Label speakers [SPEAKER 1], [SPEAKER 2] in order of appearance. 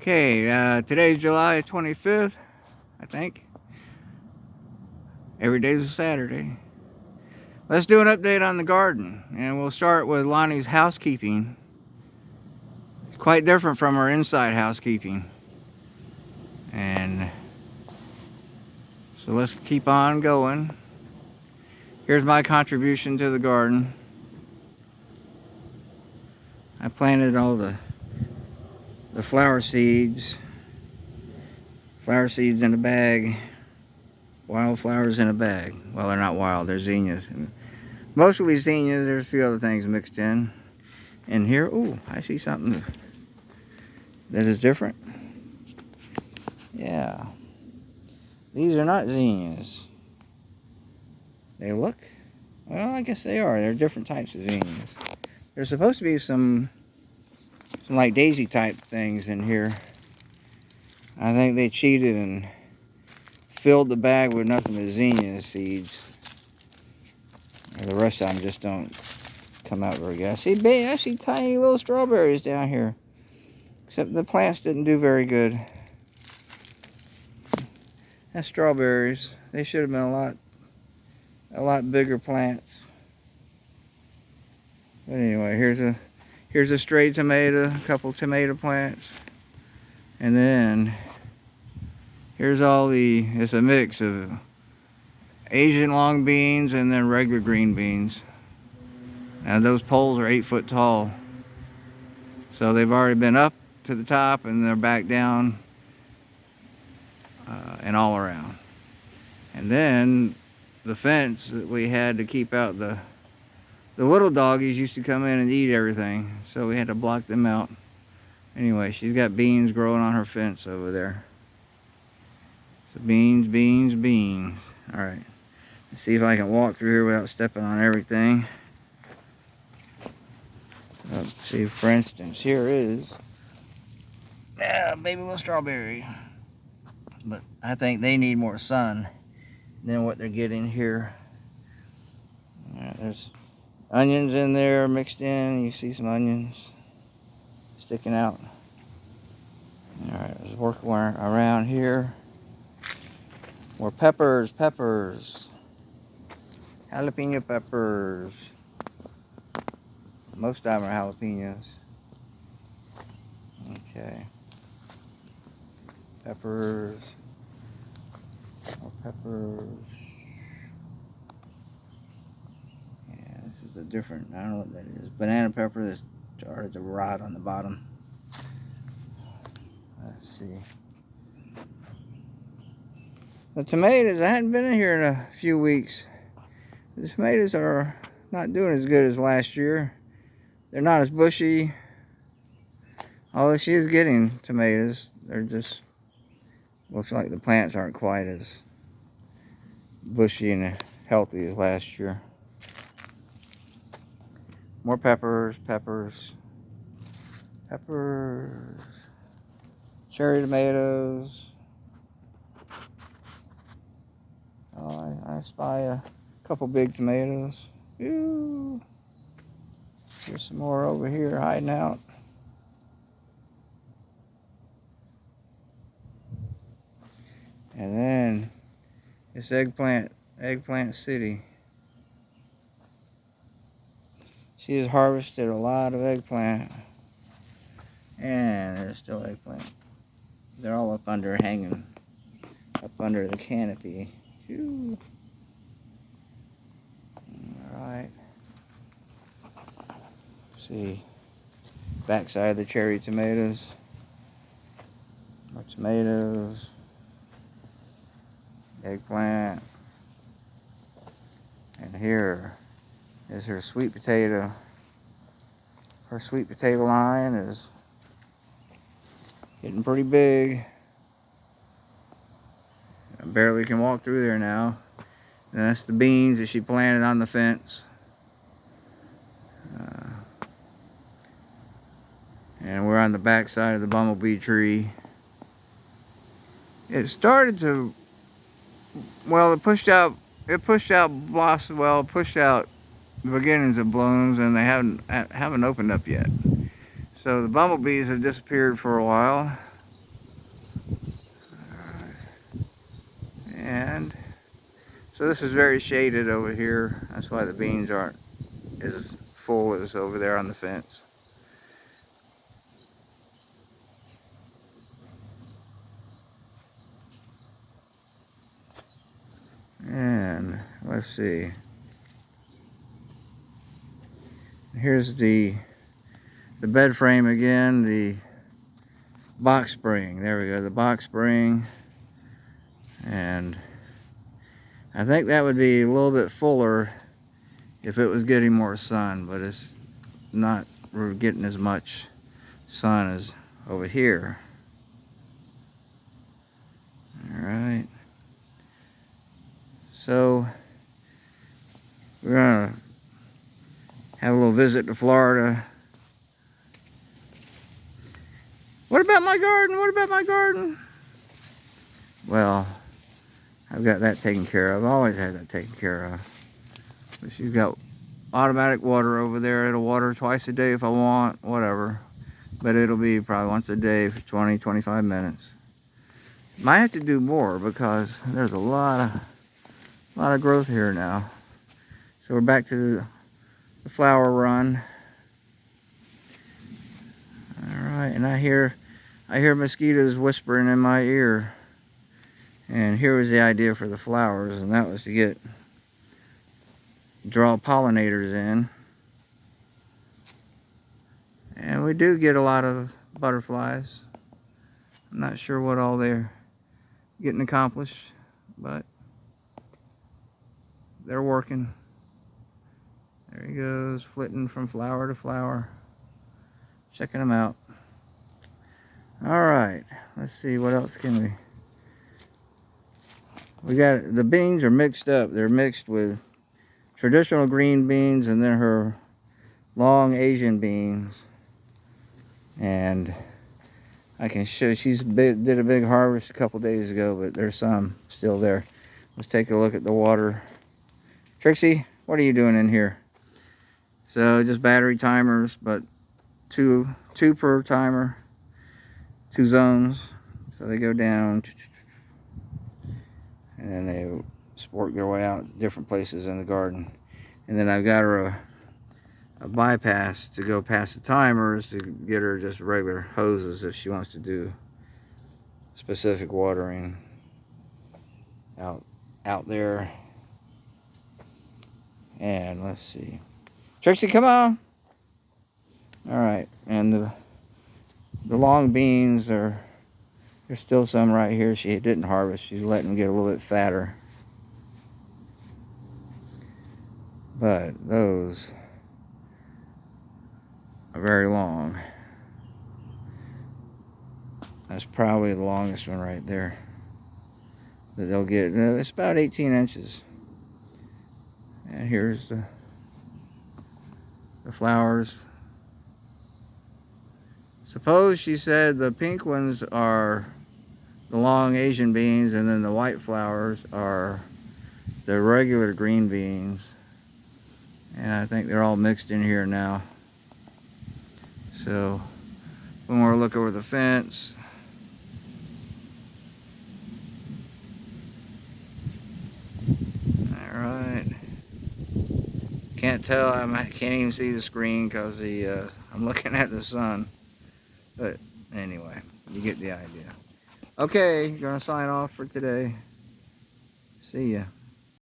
[SPEAKER 1] Okay, today's July 25th, I think. Every day's a Saturday. Let's do an update on the garden, and we'll start with Lonnie's housekeeping. It's quite different from her inside housekeeping. And so let's keep on going. Here's my contribution to the garden. I planted all the flower seeds in a bag. Wildflowers in a bag. Well, they're not wild, they're zinnias. Mostly zinnias, there's a few other things mixed in. And here, ooh, I see something that is different. Yeah. These are not zinnias. They look, well, I guess they are. They're different types of zinnias. There's supposed to be some like daisy type things in here. I think they cheated and filled the bag with nothing but zinnia seeds. Or the rest of them just don't come out very good. I see tiny little strawberries down here. Except the plants didn't do very good. That's strawberries. They should have been a lot bigger plants. But anyway, here's a stray tomato, a couple tomato plants. And then here's it's a mix of Asian long beans and then regular green beans. Now those poles are 8 foot tall. So they've already been up to the top and they're back down and all around. And then the fence that we had to keep out the little doggies used to come in and eat everything. So we had to block them out. Anyway, she's got beans growing on her fence over there. So beans, beans, beans. All right. Let's see if I can walk through here without stepping on everything. Let's see, for instance, here is baby little strawberry. But I think they need more sun than what they're getting here. All right, there's onions in there mixed in. You see some onions sticking out. All right, let's work around here. More peppers, jalapeno peppers. Most of them are jalapenos. Okay. Peppers. More peppers. Yeah, this is a different, I don't know what that is. Banana pepper that started to rot on the bottom. Let's see. The tomatoes, I hadn't been in here in a few weeks. The tomatoes are not doing as good as last year. They're not as bushy. Although she is getting tomatoes, they're just, looks like the plants aren't quite as bushy and healthy as last year. More peppers. Cherry tomatoes. Oh, I spy a couple big tomatoes. Ew. There's some more over here hiding out. And then this eggplant city. She has harvested a lot of eggplant. And there's still eggplant. They're all up under, hanging up under the canopy. Phew. Alright. See. Backside of the cherry tomatoes. More tomatoes. Eggplant. And here is her sweet potato. Her sweet potato line is getting pretty big. I barely can walk through there now. And that's the beans that she planted on the fence. And we're on the back side of the bumblebee tree. It started to, well, it pushed out blossom, well, pushed out the beginnings of blooms, and they haven't opened up yet. So the bumblebees have disappeared for a while. And so this is very shaded over here. That's why the beans aren't as full as over there on the fence. And let's see. Here's the bed frame again, the box spring. There we go, the box spring. And I think that would be a little bit fuller if it was getting more sun, but it's not, we're getting as much sun as over here. All right. So we're gonna have a little visit to Florida. What about my garden? What about my garden? Well, I've got that taken care of. I've always had that taken care of. But she's got automatic water over there. It'll water twice a day if I want, whatever. But it'll be probably once a day for 20, 25 minutes. Might have to do more because there's a lot of growth here now. So we're back to the flower run. All right, and I hear mosquitoes whispering in my ear. And here was the idea for the flowers, and that was to draw pollinators in. And we do get a lot of butterflies. I'm not sure what all they're getting accomplished, but they're working. There he goes, flitting from flower to flower. Checking them out. All right, let's see, what else can we got. The beans are mixed up. They're mixed with traditional green beans and then her long Asian beans. And I can show, did a big harvest a couple days ago, but there's some still there. Let's take a look at the water. Trixie, what are you doing in here? So just battery timers, but two per timer, 2 zones. So they go down, and then they sport their way out different places in the garden. And then I've got her a bypass to go past the timers to get her just regular hoses if she wants to do specific watering out there. And let's see, Trixie, come on. All right, and the long beans there's still some right here she didn't harvest. She's letting them get a little bit fatter, but those are very long. That's probably the longest one right there that they'll get. It's about 18 inches. And here's the flowers. Suppose she said the pink ones are the long Asian beans, and then the white flowers are the regular green beans. And I think they're all mixed in here now. So one more look over the fence. All right. Can't tell. I can't even see the screen because I'm looking at the sun. But anyway, you get the idea. Okay, gonna sign off for today. See ya.